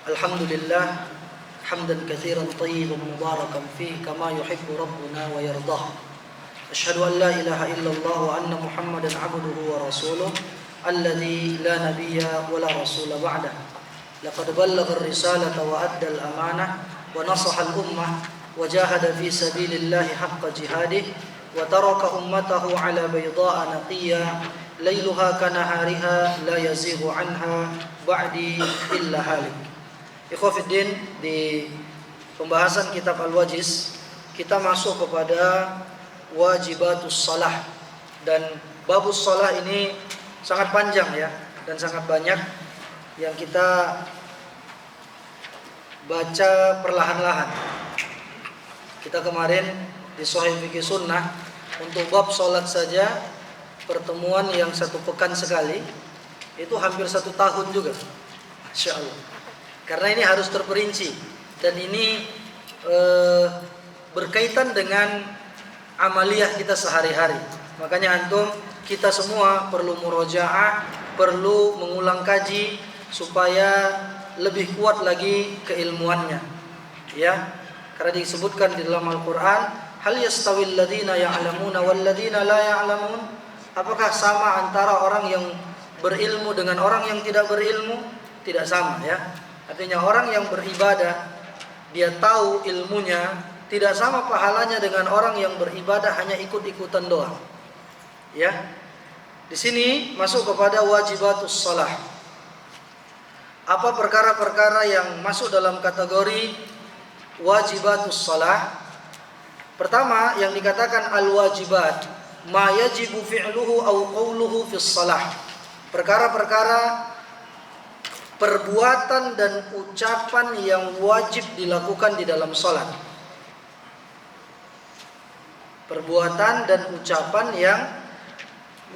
Alhamdulillah hamdan katsiran thayyiban mubarakan fihi kama yuhibbu rabbuna wa yardah. Asyhadu an la ilaha illallah wa anna Muhammadan 'abduhu wa rasuluh alladzi la nabiyya wa la rasula ba'dah. Laqad ballagha ar-risalata wa adda al-amanah wa nasaha al-ummah wa jahada fi sabilillahi haqqa jihadih wa taraka ummatahu 'ala bayda'a naqiyya lailuha kanahariha la yazighu 'anha ba'di illa halik. Ikhwafiddin, di pembahasan kitab Al-Wajiz kita masuk kepada wajibatus shalah, dan babus shalah ini sangat panjang ya, dan sangat banyak yang kita baca perlahan-lahan. Kita kemarin di Shahih Fiqih Sunnah untuk bab sholat saja pertemuan yang 1 pekan sekali itu hampir 1 tahun juga, Masya Allah. Karena ini harus terperinci, dan ini berkaitan dengan amaliyah kita sehari-hari. Makanya antum, kita semua perlu murojaah, perlu mengulang kaji supaya lebih kuat lagi keilmuannya. Ya, karena disebutkan di dalam Al-Qur'an, hal yastawil ladzina ya'lamuna wal ladzina la ya'lamun? Apakah sama antara orang yang berilmu dengan orang yang tidak berilmu? Tidak sama ya. Artinya orang yang beribadah, dia tahu ilmunya, tidak sama pahalanya dengan orang yang beribadah hanya ikut-ikutan doang. Ya. Di sini masuk kepada wajibatus shalah. Apa perkara-perkara yang masuk dalam kategori wajibatus shalah? Pertama yang dikatakan al-wajibat, ma yajibu fi'luhu aw qawluhu fis shalah. Perkara-perkara, perbuatan dan ucapan yang wajib dilakukan di dalam sholat. Perbuatan dan ucapan yang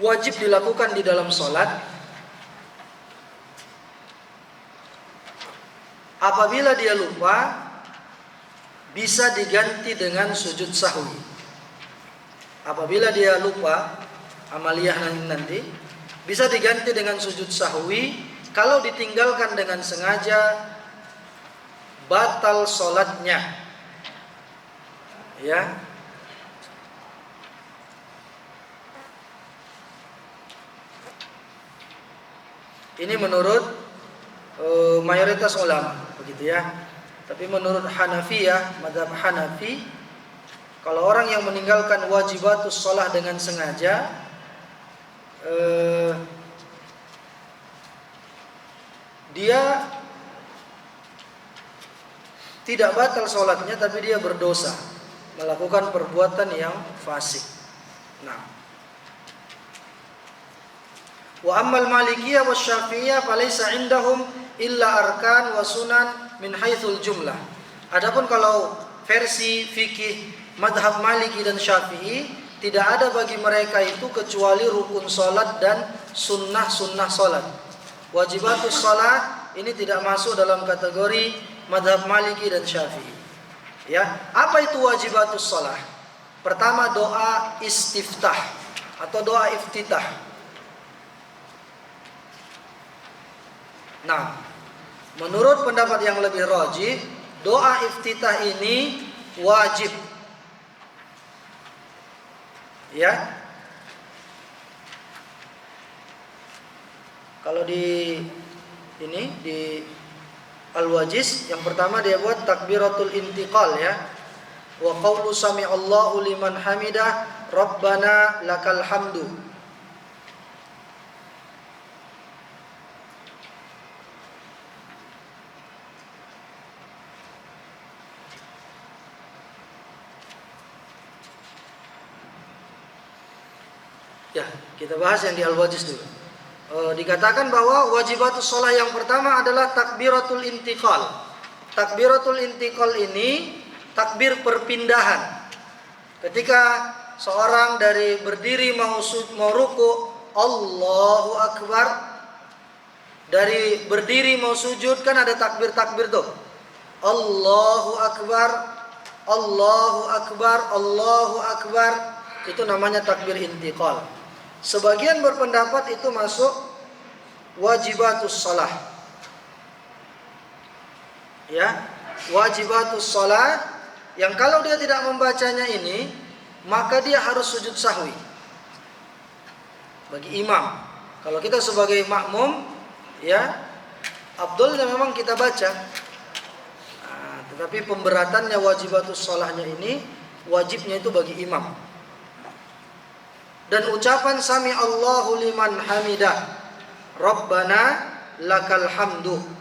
wajib dilakukan di dalam sholat. Apabila dia lupa, bisa diganti dengan sujud sahwi. Apabila dia lupa, amaliyah nanti bisa diganti dengan sujud sahwi. Kalau ditinggalkan dengan sengaja, batal sholatnya. Ya. Ini menurut mayoritas ulama, begitu ya. Tapi menurut Hanafiyah, mazhab Hanafi, kalau orang yang meninggalkan wajibatus shalah dengan sengaja, dia tidak batal sholatnya, tapi dia berdosa, melakukan perbuatan yang fasik. Nah, wa ammal malikiyah wa syafi'iyah falaysa indahum illa arkan wa sunan min haitsul jumlah. Adapun kalau versi fikih madhab Maliki dan Syafi'i, tidak ada bagi mereka itu kecuali rukun sholat dan sunnah-sunnah sholat. Wajibatus shalah ini tidak masuk dalam kategori madhab Maliki dan Syafi'i. Ya, apa itu wajibatus shalah? Pertama, doa istiftah atau doa iftitah. Nah, menurut pendapat yang lebih rajih, doa iftitah ini wajib. Ya. Kalau di Al-Wajiz, yang pertama dia buat takbiratul intiqal ya. Wa qaulu sami'allahu liman hamidah, rabbana lakal hamdu. Ya, kita bahas yang di Al-Wajiz dulu. Dikatakan bahwa wajibatus shalah yang pertama adalah takbiratul intiqal. Takbiratul intiqal ini takbir perpindahan. Ketika seorang dari berdiri mau ruku, Allahu Akbar. Dari berdiri mau sujud kan ada takbir-takbir tuh. Allahu Akbar, Allahu Akbar, Allahu Akbar. Itu namanya takbir intiqal. Sebagian berpendapat itu masuk wajibatus shalah. Ya, wajibatus shalah yang kalau dia tidak membacanya ini, maka dia harus sujud sahwi. Bagi imam. Kalau kita sebagai makmum, ya, afdolnya memang kita baca. Nah, tetapi pemberatannya wajibatus sholahnya ini, wajibnya itu bagi imam. Dan ucapan sami Allahu liman hamidah, Rabbana lakal hamdu.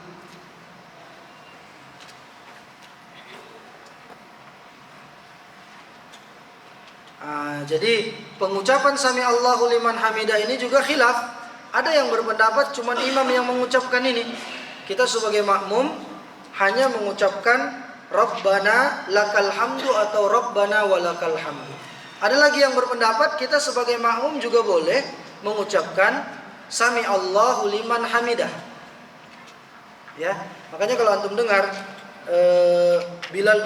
Jadi pengucapan sami Allahu liman hamidah ini juga khilaf. Ada yang berpendapat cuma imam yang mengucapkan ini. Kita sebagai makmum hanya mengucapkan Rabbana lakal hamdu atau Rabbana walakal hamdu. Ada lagi yang berpendapat kita sebagai makmum juga boleh mengucapkan sami Allahu liman hamidah. Ya, makanya kalau antum dengar Bilal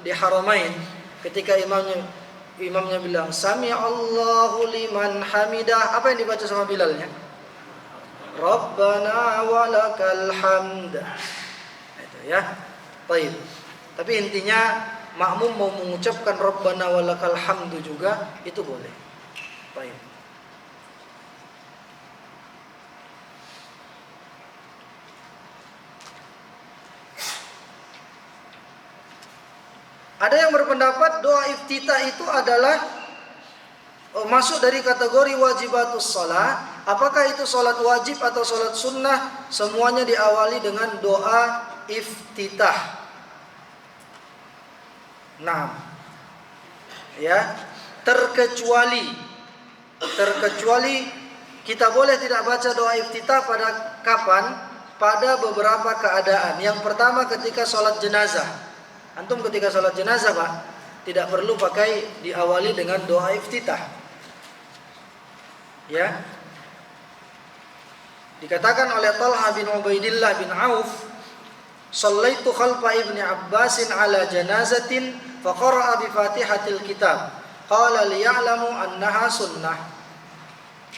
di Haramain ketika imamnya bilang sami Allahu liman hamidah, apa yang dibaca sama Bilalnya? Rabbana walakal hamd. Itu ya. Baik. Tapi intinya makmum mau mengucapkan Rabbana walakal hamdu juga itu boleh. Baik. Ada yang berpendapat doa iftitah itu adalah masuk dari kategori wajibatus shalah. Apakah itu salat wajib atau salat sunnah, semuanya diawali dengan doa iftitah. Nah, ya, terkecuali kita boleh tidak baca doa iftitah pada kapan? Pada beberapa keadaan. Yang pertama ketika salat jenazah. Antum ketika salat jenazah, Pak, tidak perlu pakai diawali dengan doa iftitah. Ya. Dikatakan oleh Talha bin Ubaidillah bin Auf, "Shallaitu khalfa Ibni Abbasin ala janazatin fa qara'a bi Fatihatil Kitab. Qala liya'lamu annaha sunnah."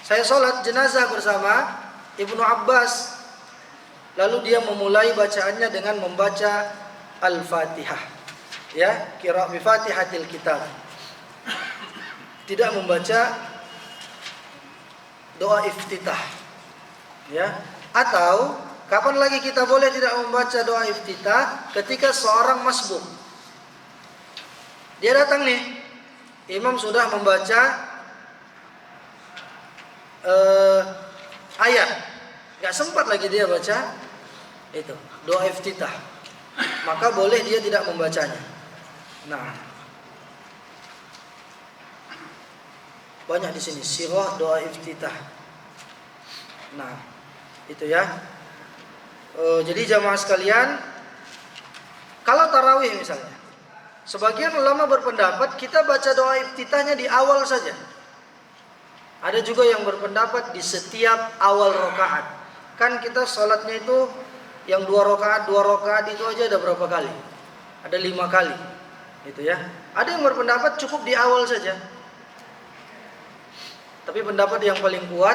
Saya salat jenazah bersama Ibnu Abbas. Lalu dia memulai bacaannya dengan membaca Al-Fatihah, ya, qira' bi Fatihatil Kitab. Tidak membaca doa iftitah, ya. Atau kapan lagi kita boleh tidak membaca doa iftitah? Ketika seorang masbuk. Dia datang nih, imam sudah membaca ayat, nggak sempat lagi dia baca itu doa iftitah, maka boleh dia tidak membacanya. Nah, banyak di sini sirah doa iftitah. Nah, itu ya. Jadi jamaah sekalian, kalau tarawih misalnya, sebagian ulama berpendapat kita baca doa iftitahnya di awal saja. Ada juga yang berpendapat di setiap awal rakaat. Kan kita sholatnya itu yang 2 rakaat itu aja ada berapa kali? Ada 5 kali. Itu ya. Ada yang berpendapat cukup di awal saja. Tapi pendapat yang paling kuat,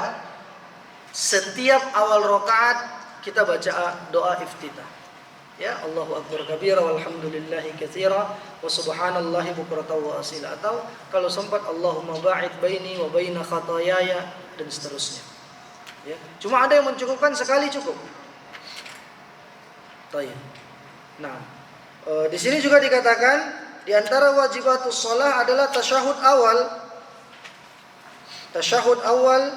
setiap awal rakaat kita baca doa iftitah. Ya, Allahu akbar kabira walhamdulillahi katsira wa subhanallahi bukratan wa asila. Atau kalau sempat Allahumma ba'id baini wa baina khataayaya dan seterusnya. Ya. Cuma ada yang mencukupkan sekali cukup. Baik. Nah, di sini juga dikatakan di antara wajibatus shalah adalah tasyahud awal. Tasyahud awal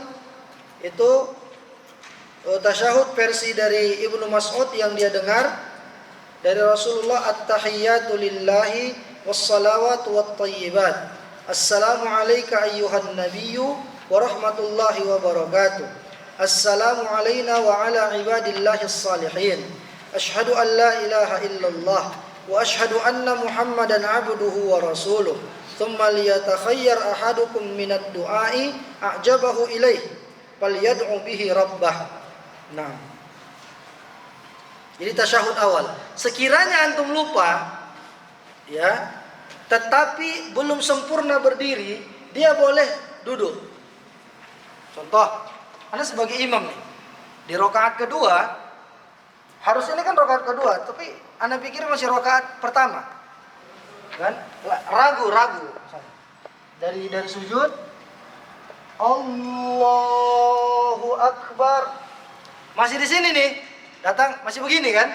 itu tasyahud versi dari Ibnu Mas'ud yang dia dengar dari Rasulullah, at-tahiyyatu lillahi was-salawatu wat-thayyibat. Assalamu alayka ayyuhan nabiyyu wa rahmatullahi wa barakatuh. Assalamu alayna wa ala ibadillahis salihin. Asyhadu an la ilaha illallah wa asyhadu anna Muhammadan abduhu wa rasuluh. Thumma liyatakhayyar ahadukum minad du'ai a'jabahu ilaih falyad'u bihi rabbah. Nah, jadi tasyahud awal. Sekiranya antum lupa, ya, tetapi belum sempurna berdiri, dia boleh duduk. Contoh, Anda sebagai imam nih, di rakaat kedua Harusnya ini kan rakaat kedua, tapi Anda pikir masih rakaat pertama. Kan? Ragu. Dari sujud, Allahu Akbar. Masih di sini nih. Datang masih begini kan?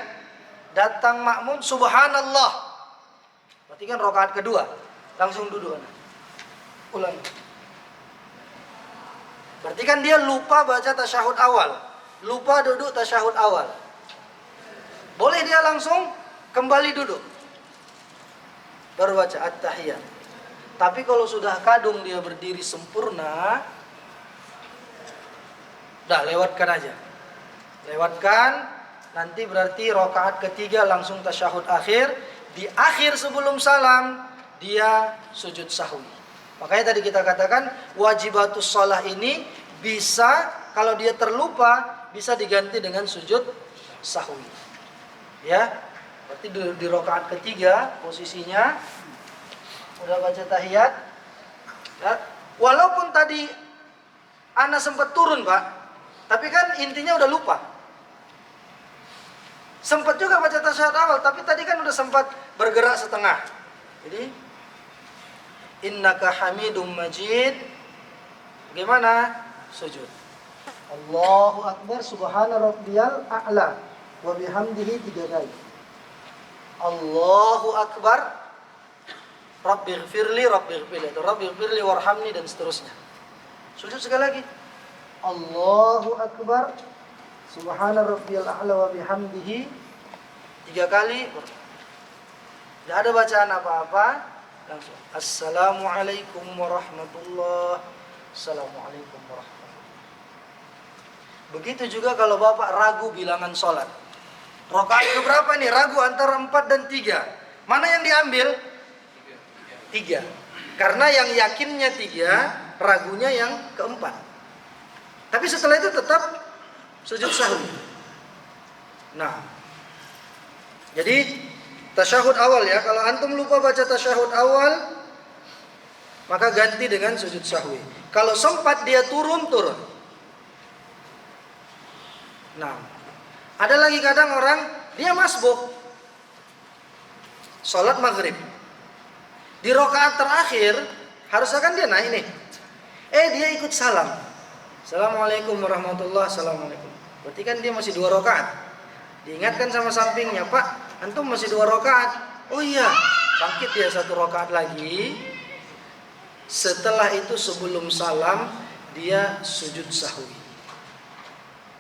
Datang makmum subhanallah. Berarti kan rakaat kedua. Langsung duduk. Ulang. Berarti kan dia lupa baca tasyahud awal. Lupa duduk tasyahud awal. Boleh dia langsung kembali duduk. Baru baca at-tahiyat. Tapi kalau sudah kadung dia berdiri sempurna, dah lewatkan aja. Lewatkan, nanti berarti rakaat ketiga langsung tasyahud akhir. Di akhir sebelum salam, dia sujud sahwi. Makanya tadi kita katakan wajibatus shalah ini bisa, kalau dia terlupa, bisa diganti dengan sujud sahwi. Ya, berarti di rakaat ketiga posisinya udah baca tahiyat, ya. Walaupun tadi ana sempat turun Pak, tapi kan intinya udah lupa. Sempat juga baca tasyahud awal, tapi tadi kan udah sempat bergerak setengah. Jadi innaka hamidum majid, gimana? Sujud. Allahu Akbar subhana rabbiyal a'la wa bihamdihi 3 kali. Allahu Akbar Rabbighfirli atau Rabbighfirli warhamni dan seterusnya. Sujud sekali lagi. Allahu Akbar subhana rabbiyal a'la wa bihamdihi 3 kali. Tidak ada bacaan apa-apa, langsung Assalamualaikum warahmatullahi. Assalamualaikum warahmatullahi. Begitu juga kalau Bapak ragu bilangan sholat. Rakaat keberapa nih? Ragu antara 4 dan 3. Mana yang diambil? 3. Karena yang yakinnya 3, ragunya yang keempat. Tapi setelah itu tetap sujud sahwi. Nah, jadi tasyahud awal ya. Kalau antum lupa baca tasyahud awal, maka ganti dengan sujud sahwi. Kalau sempat dia turun. Nah, ada lagi kadang orang dia masbuk sholat maghrib. Di rakaat terakhir harusnya kan dia naik nih. Dia ikut salam. Assalamualaikum warahmatullahi wabarakatuh. Berarti kan dia masih 2 rakaat. Diingatkan sama sampingnya, Pak, antum masih 2 rakaat. Oh iya, bangkit dia 1 rakaat lagi. Setelah itu sebelum salam dia sujud sahwi.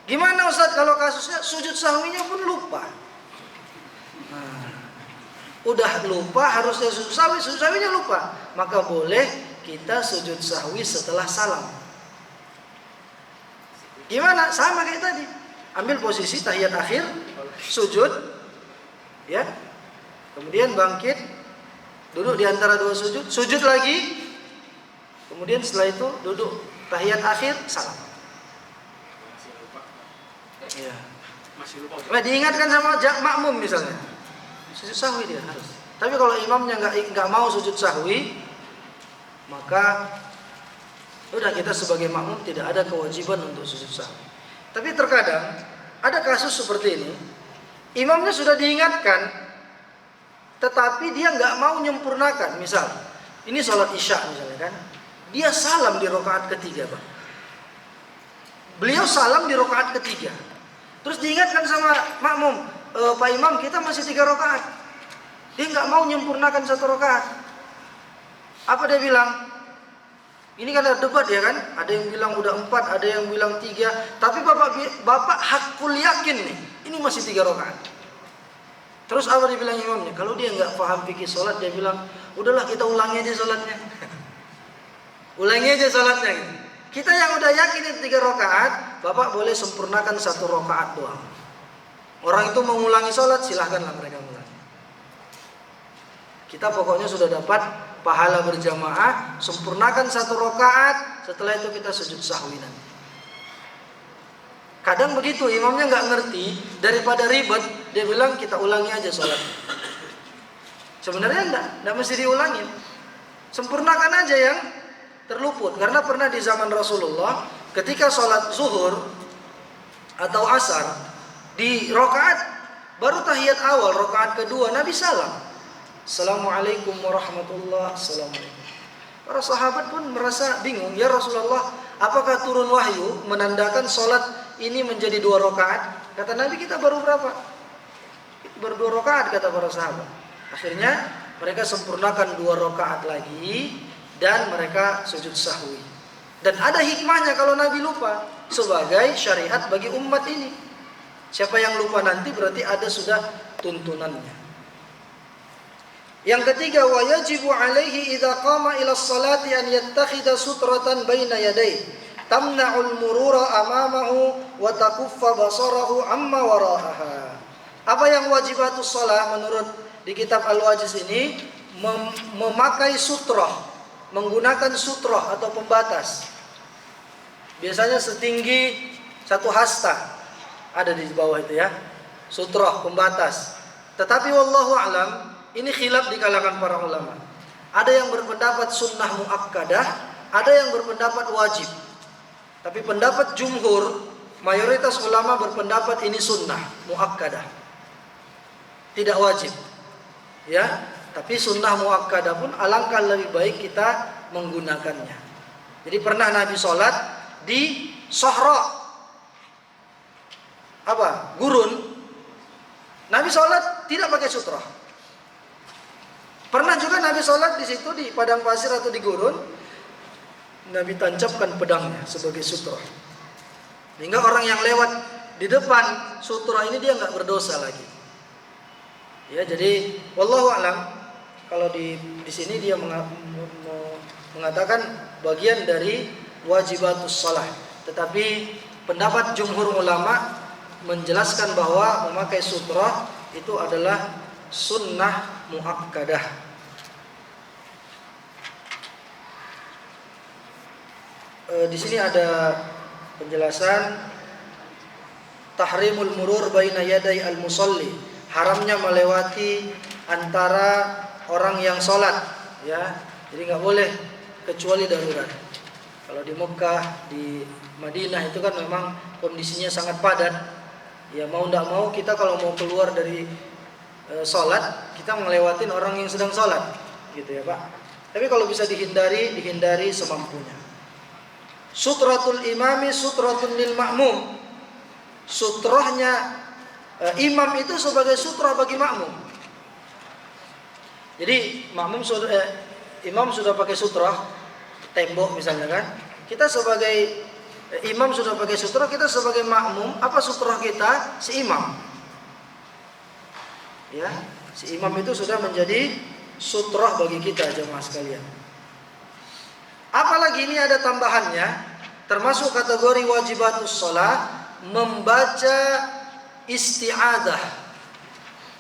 Gimana Ustaz kalau kasusnya sujud sahwinya pun lupa? Nah, udah lupa harusnya sujud sahwinya lupa, maka boleh kita sujud sahwi setelah salam. Gimana? Sama kayak tadi. Ambil posisi tahiyat akhir, sujud, ya. Kemudian bangkit, duduk di antara 2 sujud, sujud lagi. Kemudian setelah itu duduk tahiyat akhir, salam. Ya. Nah, diingatkan sama makmum misalnya. Sujud sahwi dia harus. Tapi kalau imamnya nggak mau sujud sahwi, maka udah kita sebagai makmum tidak ada kewajiban untuk sujud sahwi. Tapi terkadang ada kasus seperti ini, imamnya sudah diingatkan, tetapi dia nggak mau menyempurnakan. Misal, ini sholat isya misalnya kan, dia salam di rakaat ketiga, Pak. Beliau salam di rakaat ketiga, terus diingatkan sama makmum, Pak Imam kita masih 3 rakaat. Dia nggak mau menyempurnakan 1 rakaat. Apa dia bilang? Ini kan ada debat ya kan? Ada yang bilang udah 4, ada yang bilang 3. Tapi bapak hakul yakin nih, ini masih 3 rakaat. Terus apa dia bilang imamnya? Kalau dia nggak paham fikih sholat, dia bilang, udahlah kita ulangi aja sholatnya. Ulangi aja sholatnya. Gitu. Kita yang udah yakin itu 3 rakaat, bapak boleh sempurnakan 1 rakaat doang. Orang itu mengulangi sholat, silahkanlah mereka mengulangi. Kita pokoknya sudah dapat pahala berjamaah, sempurnakan 1 rakaat, setelah itu kita sujud sahwi nanti. Kadang begitu, imamnya nggak ngerti, daripada ribet, dia bilang kita ulangi aja sholat. Sebenarnya enggak mesti diulangi. Sempurnakan aja yang terluput. Karena pernah di zaman Rasulullah, ketika sholat zuhur atau asar, di rakaat Baru tahiyat awal rakaat kedua Nabi salam. Assalamualaikum warahmatullahi wabarakatuh. Para sahabat pun merasa bingung, ya Rasulullah, apakah turun wahyu menandakan sholat ini menjadi 2 rakaat? Kata Nabi, kita baru berapa? Baru 2 rakaat, kata para sahabat. Akhirnya mereka sempurnakan 2 rakaat lagi dan mereka sujud sahwi. Dan ada hikmahnya kalau Nabi lupa, sebagai syariat bagi umat ini. Siapa yang lupa nanti berarti ada sudah tuntunannya. Yang ketiga, wa yajibu alaihi idza qama ila sholati an yattakhidha sutratan baina yadayhi tamna'ul murura amamahu wa takuffa basarahu amma wara'aha. Apa yang wajibatus shalah menurut di kitab Al-Wajiz ini? Memakai sutrah, menggunakan sutrah atau pembatas. Biasanya setinggi 1 hasta. Ada di bawah itu ya. Sutrah, pembatas. Tetapi wallahu alam, ini khilaf di kalangan para ulama. Ada yang berpendapat sunnah muakkadah, ada yang berpendapat wajib. Tapi pendapat jumhur, mayoritas ulama berpendapat ini sunnah muakkadah, tidak wajib. Ya, tapi sunnah muakkadah pun alangkah lebih baik kita menggunakannya. Jadi pernah Nabi sholat di Sohra, gurun. Nabi sholat tidak pakai sutrah. Pernah juga Nabi sholat di situ di padang pasir atau di gurun, Nabi tancapkan pedangnya sebagai sutrah. Sehingga orang yang lewat di depan sutrah ini dia nggak berdosa lagi. Ya, jadi wallahu alam, kalau di sini dia mengatakan bagian dari wajibatus shalah. Tetapi pendapat jumhur ulama menjelaskan bahwa memakai sutrah itu adalah sunnah muakkadah. Di sini ada penjelasan tahrimul murur baina yaday al-musalli, haramnya melewati antara orang yang sholat, ya. Jadi nggak boleh kecuali darurat. Kalau di Mekah, di Madinah itu kan memang kondisinya sangat padat. Ya mau nggak mau kita kalau mau keluar dari sholat, kita ngelewatin orang yang sedang sholat, gitu ya Pak. Tapi kalau bisa dihindari semampunya. Sutratul imami sutratun lil ma'mum. Sutrahnya imam itu sebagai sutrah bagi makmum. Jadi imam sudah pakai sutrah, tembok misalnya kan. Kita sebagai imam sudah pakai sutrah, kita sebagai makmum, apa sutrah kita? Si imam. Ya, si imam itu sudah menjadi sutrah bagi kita jemaah sekalian. Apalagi ini ada tambahannya, termasuk kategori wajibatus shalah, membaca isti'adzah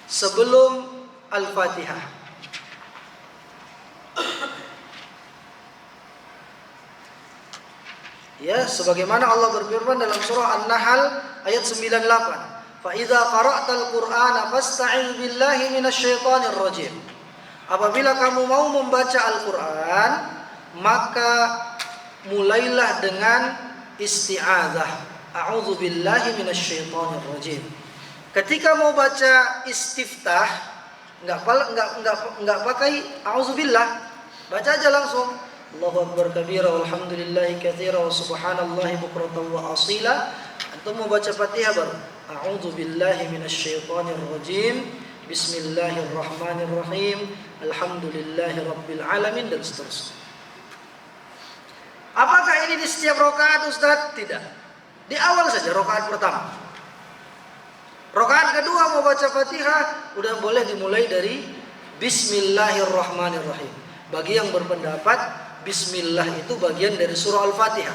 sebelum Al-Fatihah. Ya, sebagaimana Allah berfirman dalam surah An-Nahl ayat 98, "Fa idza qara'tal Qur'ana fasta'idz billahi minasyaitonir rajim." Apabila kamu mau membaca Al-Qur'an, maka mulailah dengan isti'adzah. A'udzu billahi minasyaitonir rajim. Ketika mau baca istiftah, enggak pakai a'udzubillah. Baca aja langsung. Allahu akbar kabira walhamdulillahi katsira wa subhanallahi bukratan wa asila. Antum mau baca Fatihah baru a'udzu billahi minasyaitonir rajim. Bismillahirrahmanirrahim. Alhamdulillahi rabbil alamin dan seterusnya. Apakah ini di setiap rakaat Ustaz? Tidak. Di awal saja rakaat pertama. Rakaat kedua mau baca Fatihah, udah boleh dimulai dari Bismillahirrahmanirrahim. Bagi yang berpendapat Bismillah itu bagian dari surah Al-Fatihah.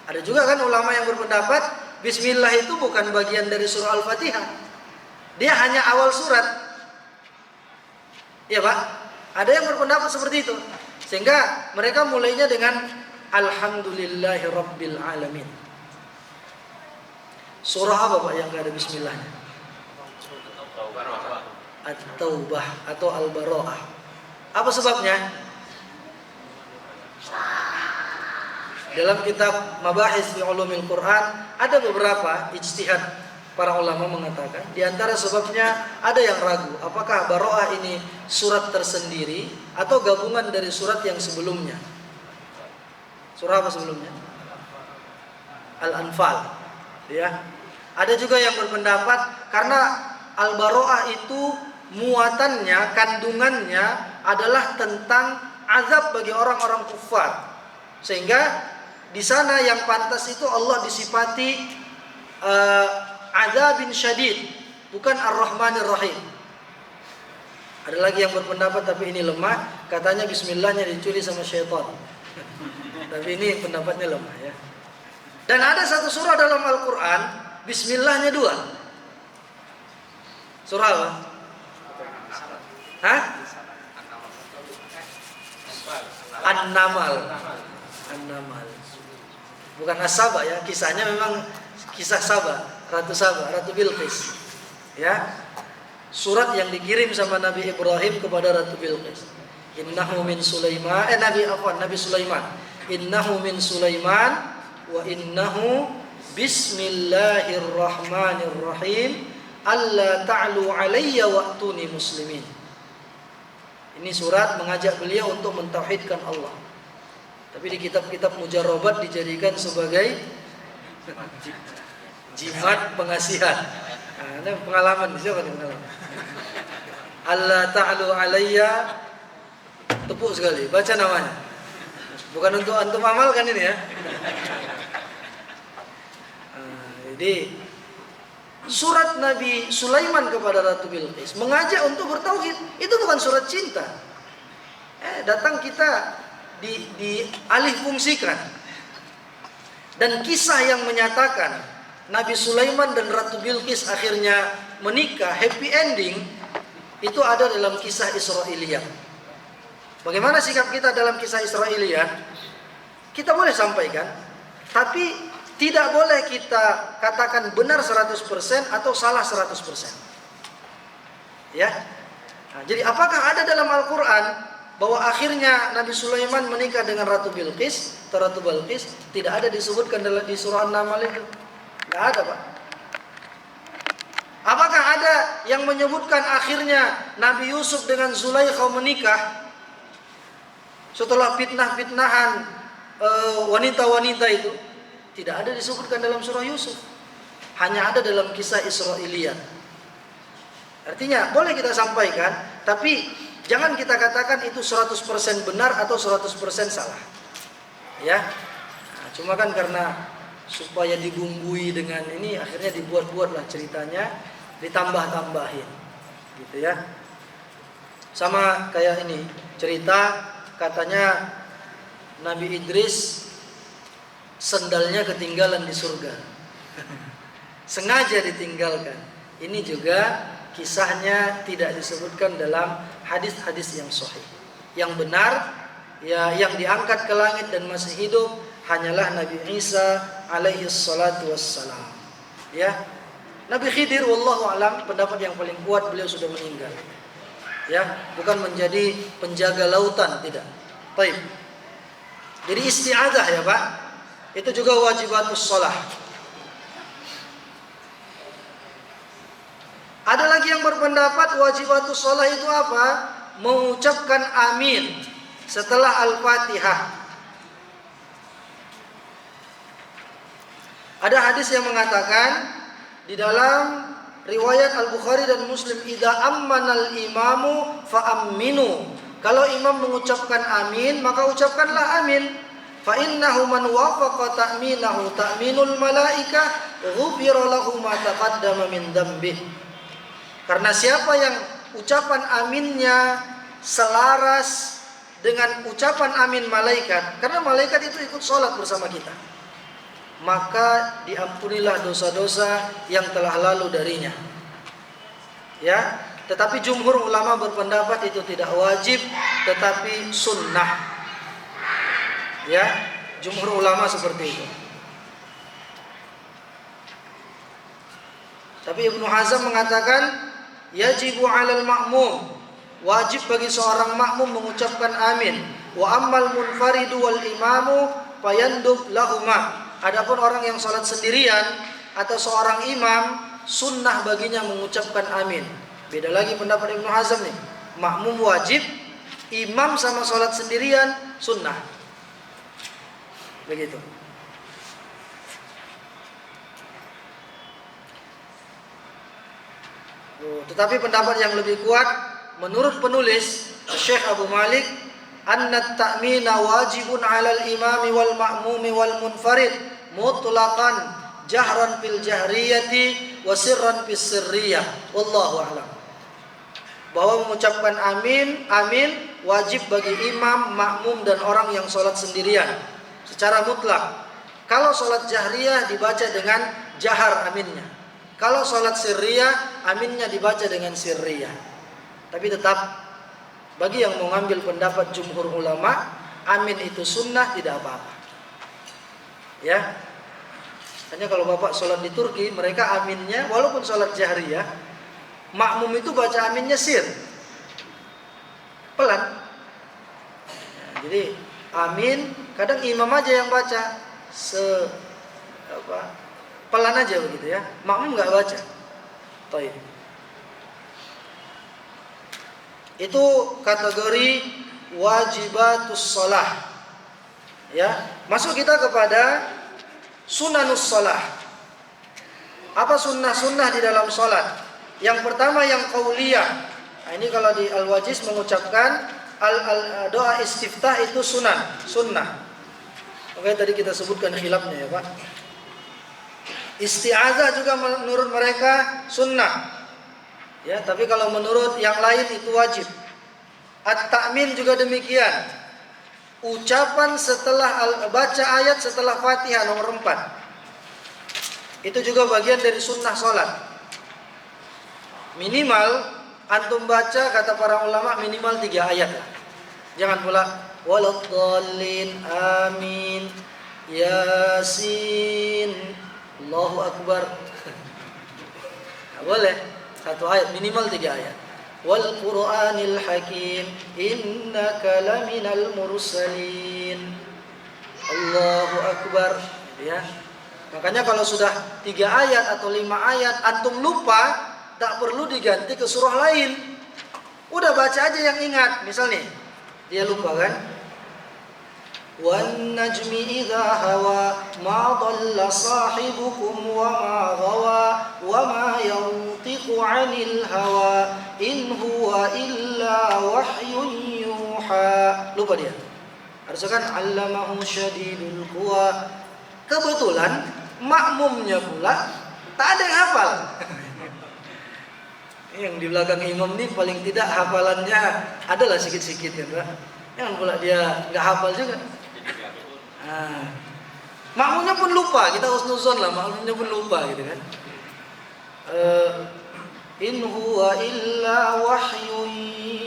Ada juga kan ulama yang berpendapat Bismillah itu bukan bagian dari surah Al-Fatihah. Dia hanya awal surat. Iya Pak? Ada yang berpendapat seperti itu. Sehingga mereka mulainya dengan Alhamdulillahi Rabbil Alamin. Surah apa Pak yang gak ada bismillahnya? At-Taubah atau Al-Bara'ah. Apa sebabnya? Dalam kitab Mabahis fi Ulumil Quran ada beberapa ijtihad para ulama mengatakan di antara sebabnya ada yang ragu apakah Baroah ini surat tersendiri atau gabungan dari surat yang sebelumnya. Surah apa sebelumnya? Al-Anfal. Ya. Ada juga yang berpendapat karena Al-Baroah itu muatannya, kandungannya adalah tentang azab bagi orang-orang kufar. Sehingga di sana yang pantas itu Allah disifati azabin syadid, bukan Ar-Rahmanir Rahim. Ada lagi yang berpendapat tapi ini lemah, katanya bismillahnya dicuri sama syaitan. Tapi ini pendapatnya lemah ya. Dan ada satu surah dalam Al-Quran, bismillahnya 2. Surah apa? Hah? An-Namal. An-Namal. Bukan As-Saba ya, kisahnya memang kisah Saba, Ratu Bilqis. Ya. Surat yang dikirim sama Nabi Ibrahim kepada Ratu Bilqis. Innahu min Sulaiman, Nabi Sulaiman. Innahu min Sulaiman wa innahu bismillahirrahmanirrahim alla ta'lu alayya wa'tuni muslimin. Ini surat mengajak beliau untuk mentauhidkan Allah. Tapi di kitab-kitab mujarrabat dijadikan sebagai jimat pengasihan. Nah, ini pengalaman, siapa nih pengalaman? Allah ta'alu alayya, tepuk sekali, baca namanya. Bukan untuk antum amalkan ini ya. Jadi surat Nabi Sulaiman kepada Ratu Bilqis mengajak untuk bertauhid. Itu bukan surat cinta. Datang kita dialih fungsikan. Dan kisah yang menyatakan Nabi Sulaiman dan Ratu Bilqis akhirnya menikah, happy ending, itu ada dalam kisah Israiliyah. Bagaimana sikap kita dalam kisah Israiliyah? Kita boleh sampaikan, tapi tidak boleh kita katakan benar 100% atau salah 100%. Ya. Nah, jadi apakah ada dalam Al-Quran bahwa akhirnya Nabi Sulaiman menikah dengan Ratu Bilqis atau Ratu Balqis? Tidak ada disebutkan di surah An-Naml itu. Tidak ada, Pak. Apakah ada yang menyebutkan akhirnya Nabi Yusuf dengan Zulaikha menikah setelah fitnah-fitnahan wanita-wanita itu? Tidak ada disebutkan dalam surah Yusuf. Hanya ada dalam kisah Israiliyah. Artinya boleh kita sampaikan, tapi jangan kita katakan itu 100% benar atau 100% salah. Ya. Nah, cuma kan karena supaya dibumbui dengan ini, akhirnya dibuat-buatlah ceritanya, ditambah-tambahin. Gitu ya. Sama kayak ini, cerita katanya Nabi Idris sendalnya ketinggalan di surga. Sengaja ditinggalkan. Ini juga kisahnya tidak disebutkan dalam hadis-hadis yang sahih. Yang benar ya, yang diangkat ke langit dan masih hidup hanyalah Nabi Isa alaihi salatu wassalam. Ya. Nabi Khidir wallahu alam, pendapat yang paling kuat beliau sudah meninggal. Ya, bukan menjadi penjaga lautan, tidak. Baik. Jadi isti'adzah ya, Pak. Itu juga wajibatus shalah. Ada lagi yang berpendapat wajibatus shalah itu apa? Mengucapkan amin setelah Al-Fatihah. Ada hadis yang mengatakan di dalam riwayat Al-Bukhari dan Muslim, idza ammanal imamu fa aminu. Kalau imam mengucapkan amin, maka ucapkanlah amin. Fa innahu man wafaqa ta'minahu ta'minul malaikah ghufira lahu ma taqaddama min dzambih. Karena siapa yang ucapan aminnya selaras dengan ucapan amin malaikat, karena malaikat itu ikut sholat bersama kita, maka diampunilah dosa-dosa yang telah lalu darinya. Ya, tetapi jumhur ulama berpendapat itu tidak wajib, tetapi sunnah. Ya, jumhur ulama seperti itu. Tapi Ibnu Hazm mengatakan yajibu 'alal ma'mum, wajib bagi seorang makmum mengucapkan amin. Wa ammal munfaridu wal imamu fayandub lahuma. Adapun orang yang salat sendirian atau seorang imam, sunnah baginya mengucapkan amin. Beda lagi pendapat Ibnu Hazm nih. Makmum wajib, imam sama sholat sendirian sunnah. Begitu. Tetapi pendapat yang lebih kuat menurut penulis Syekh Abu Malik, anna at-ta'mina wajibun 'alal imami wal ma'mumi wal munfarid mutlaqan jahran fil jahriyati wa sirran fis sirriyah. Wallahu a'lam. Bahwa mengucapkan amin wajib bagi imam, makmum dan orang yang sholat sendirian secara mutlak. Kalau sholat jahriyah dibaca dengan jahar aminnya. Kalau sholat sirriyah aminnya dibaca dengan sirriyah. Tapi tetap bagi yang mau ngambil pendapat jumhur ulama, amin itu sunnah, tidak apa-apa. Ya. Hanya kalau Bapak sholat di Turki, mereka aminnya walaupun sholat jahriyah, makmum itu baca aminnya sir, pelan. Jadi amin kadang imam aja yang baca pelan aja begitu ya, makmum nggak baca. Taib. Itu kategori wajibatus shalah. Ya, masuk kita kepada sunanus shalah. Apa sunnah-sunnah di dalam sholat? Yang pertama yang qauliyah. Nah, ini kalau di Al-Wajiz mengucapkan doa istiftah itu sunnah. Oke, tadi kita sebutkan khilafnya ya Pak. Isti'azah juga menurut mereka sunnah. Ya, tapi kalau menurut yang lain itu wajib. At-ta'min juga demikian. Ucapan setelah baca ayat setelah Fatihah nomor 4. Itu juga bagian dari sunnah sholat. Minimal antum baca, kata para ulama, minimal 3 ayat lah. Jangan pula waladdallin amin yasin Allahu akbar. Nggak boleh. 1 ayat, minimal 3 ayat. Wal Qur'anil Hakim innaka laminal mursalin Allahu akbar. Ya. Makanya kalau sudah 3 ayat atau 5 ayat antum lupa, tak perlu diganti ke surah lain. Udah baca aja yang ingat. Misal nih, dia lupa kan? Wan najmi idza hawa ma dhalla sahibukum wa ma ghawa wa ma yantiqu 'anil hawa in huwa illa wahyun yuha. Lupa dia. Harusnya kan 'allamahu syadidul quwa. Kebetulan makmumnya pula tak ada yang hafal. Yang di belakang imam ini paling tidak hafalannya adalah sikit-sikit ya Pak. Jangan pula dia nggak hafal juga. Nah, makmumnya pun lupa, kita husnuzon lah, makmumnya pun lupa gitu kan. In huwa illa wahyun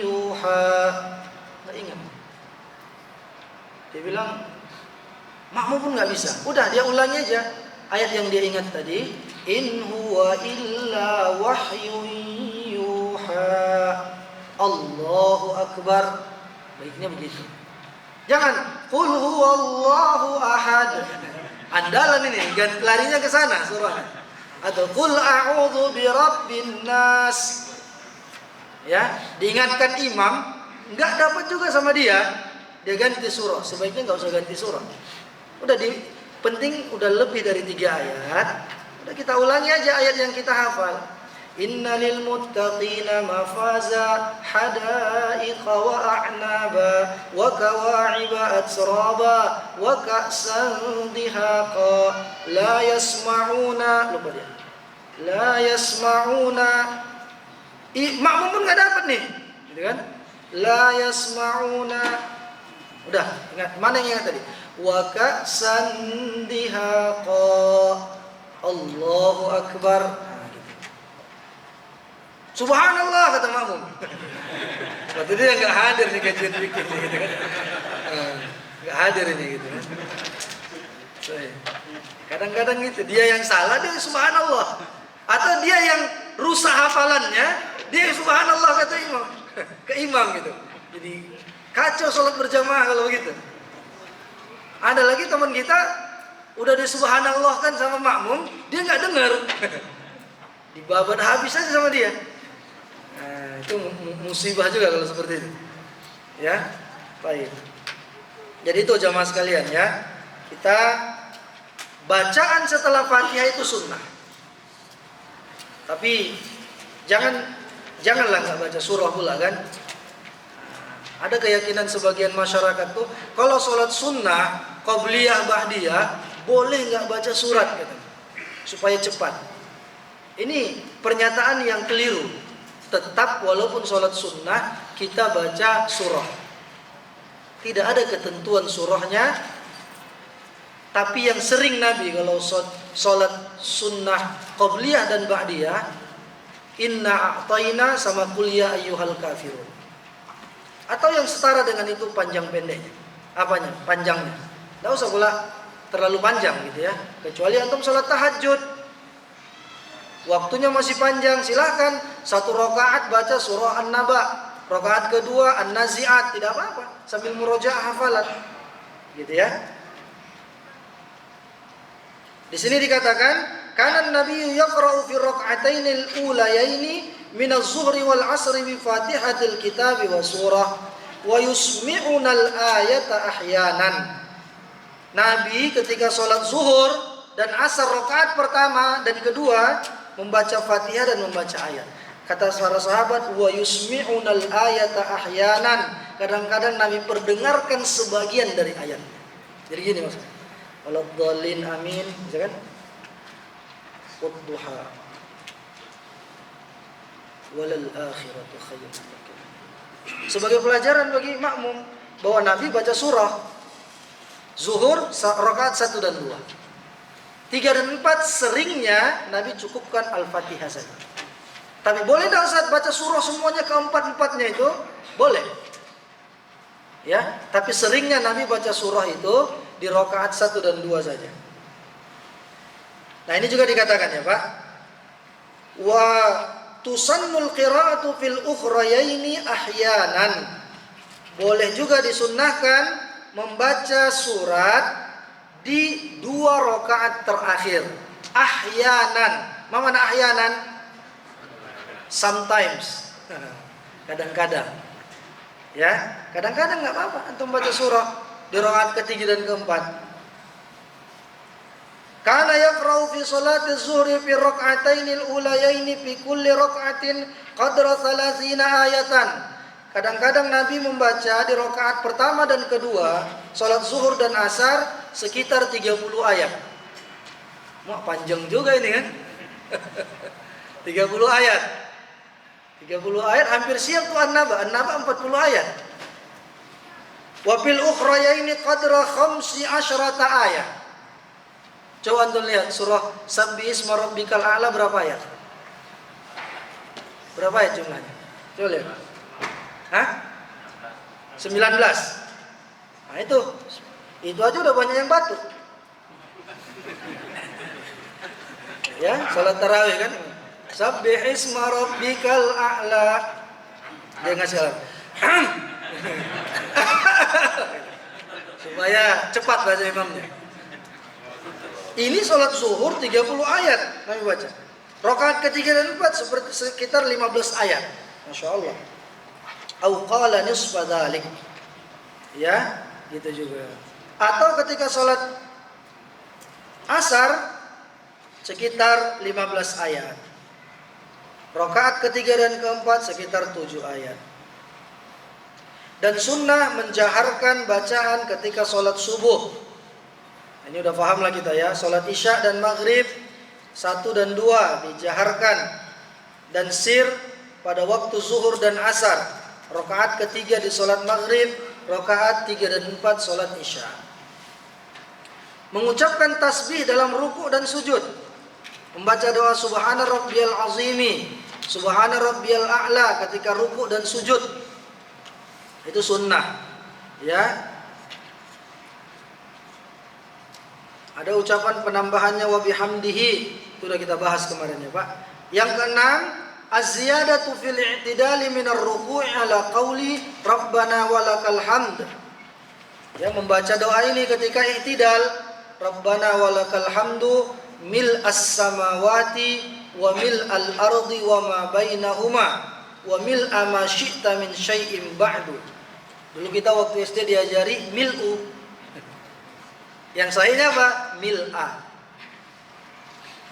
yuha. Nggak ingat. Dia bilang makmum pun nggak bisa. Udah dia ulangi aja ayat yang dia ingat tadi. In huwa illa wahyun yuha. Allahu akbar. Baiknya begitu. Jangan qul huwallahu ahad. Andalan ini larinya ke sana surah. Atau qul a'udzu birabbin nas. Ya, diingatkan imam, enggak dapat juga sama dia ganti surah. Sebaiknya enggak usah ganti surah. Udah penting udah lebih dari 3 ayat. Udah kita ulangi aja ayat yang kita hafal. Innalil muttaqina mafaza hadaiqa wa a'naba wa kawa'iba atraba wa ka'san dihaqa la yasma'una. Lupa dia. La yasma'una. Makmum pun enggak dapat nih. Gitu kan? La yasma'una. Udah, ingat mana yang ingat tadi? Wa ka'san dihaqa. Allahu akbar. Subhanallah kata makmum. Waktu dia nggak hadir nih kajian fikih gitu kan. Nggak hadir ini gitu kan. Kadang-kadang gitu dia yang salah dia subhanallah. Atau dia yang rusak hafalannya, dia subhanallah kata imam. Ke imam gitu. Jadi kacau sholat berjamaah kalau begitu. Ada lagi teman kita udah disubhanallah kan sama makmum, dia nggak dengar. dibabat habis aja sama dia. Nah, itu musibah juga kalau seperti itu. Ya, baik. Jadi itu jamaah sekalian ya, kita bacaan setelah Fatihah itu sunnah. Tapi janganlah nggak baca surah pula kan. Ada keyakinan sebagian masyarakat tuh kalau sholat sunnah, qobliyah, ba'diyah boleh nggak baca surat gitu, supaya cepat. Ini pernyataan yang keliru. Tetap walaupun sholat sunnah kita baca surah. Tidak ada ketentuan surahnya. Tapi yang sering Nabi kalau sholat sunnah qobliyah dan ba'diyah, inna a'tayna sama qul ya ayyuhal kafirun. Atau yang setara dengan itu panjang pendeknya. Apanya? Panjangnya. Tidak usah pula terlalu panjang gitu ya. Kecuali antum sholat tahajud, waktunya masih panjang, silakan 1 rakaat baca surah An-Naba, rakaat kedua An-Nazi'at, tidak apa-apa, sambil murojaah hafalan. Gitu ya. Di sini dikatakan, kana Nabi yaqra'u fi rak'atainil ulayaini min az-zuhri wal 'asri bi Fatihatil kitab wa surah wa yusmi'una al-ayata ahyanan. Nabi ketika sholat zuhur dan asar rakaat pertama dan kedua membaca Fatihah dan membaca ayat. Kata para sahabat, wa yusmi'unal ayata ahyanan. Kadang-kadang Nabi perdengarkan sebagian dari ayat. Jadi gini maksudnya. Waladhdallin amin, bisa kan? Wadduha. Walal akhiratu khairun. Sebagai pelajaran bagi makmum bahwa Nabi baca surah zuhur rakaat 1 dan 2. 3 dan 4 seringnya Nabi cukupkan Al-Fatihah saja. Tapi boleh tak Ustaz baca surah semuanya keempat-empatnya itu? Boleh. Ya, tapi seringnya Nabi baca surah itu di rakaat 1 dan 2 saja. Nah, ini juga dikatakan ya, Pak. Wa tusannul qira'atu fil ukhrayaini ahyanan. Boleh juga disunnahkan membaca surat di 2 rakaat terakhir. Ahyanan. Apa makna ahyanan? Sometimes. Kadang-kadang. Ya, kadang-kadang enggak apa-apa antum baca surah di rakaat ketiga dan keempat. Kana yaqra'u fi sholati zuhri fi rak'atainil ulayaini fi kulli rak'atin qadra 30 ayatan. Kadang-kadang Nabi membaca di rakaat pertama dan kedua salat zuhur dan asar sekitar 30 ayat. Wah, panjang juga ini kan? 30 ayat. 30 ayat hampir siap tuh An-Naba. An-Naba 40 ayat. Wa fil ukhrayaini qadra 15 ayat. Coba antum lihat surah Sabbi isma rabbikal a'la berapa ayat? Berapa ayat jumlahnya? Coba lihat. Hah? 19. Nah itu aja udah banyak yang batuk. Ya, salat tarawih kan? Sabbih isma rabbikal a'la. Dia ngasih salam. Supaya cepat baca imamnya. Ini salat zuhur 30 ayat Nabi baca. Rakaat ketiga dan 4 seperti sekitar 15 ayat. Masya Allah. Au qala nisfa dzalik. Ya, gitu juga. Atau ketika salat asar sekitar 15 ayat. Rakaat ketiga dan keempat sekitar 7 ayat. Dan sunnah menjaharkan bacaan ketika salat subuh. Ini udah paham lah kita ya. Salat isya dan maghrib 1 dan 2 dijaharkan. Dan sir pada waktu zuhur dan asar. Rakaat ketiga di salat maghrib, rakaat 3 dan 4 salat isya. Mengucapkan tasbih dalam ruku' dan sujud. Membaca doa subhana rabbiyal azimi, subhana rabbiyal a'la ketika ruku' dan sujud. Itu sunnah. Ya. Ada ucapan penambahannya wa bihamdihi. Itu sudah kita bahas kemarin ya, Pak. Yang keenam, az-ziyadatu fil i'tidali minar ruku'i ala qauli rabbana walakal hamd. Ya, membaca doa ini ketika i'tidal, rabbana walakal hamdu mil as-samawati wa mil'al ardi wa ma bainahuma wa mil'a ma syi'ta min syai'in ba'du. Dulu kita waktu SD diajari mil'u. Yang sahihnya apa? Mil'a.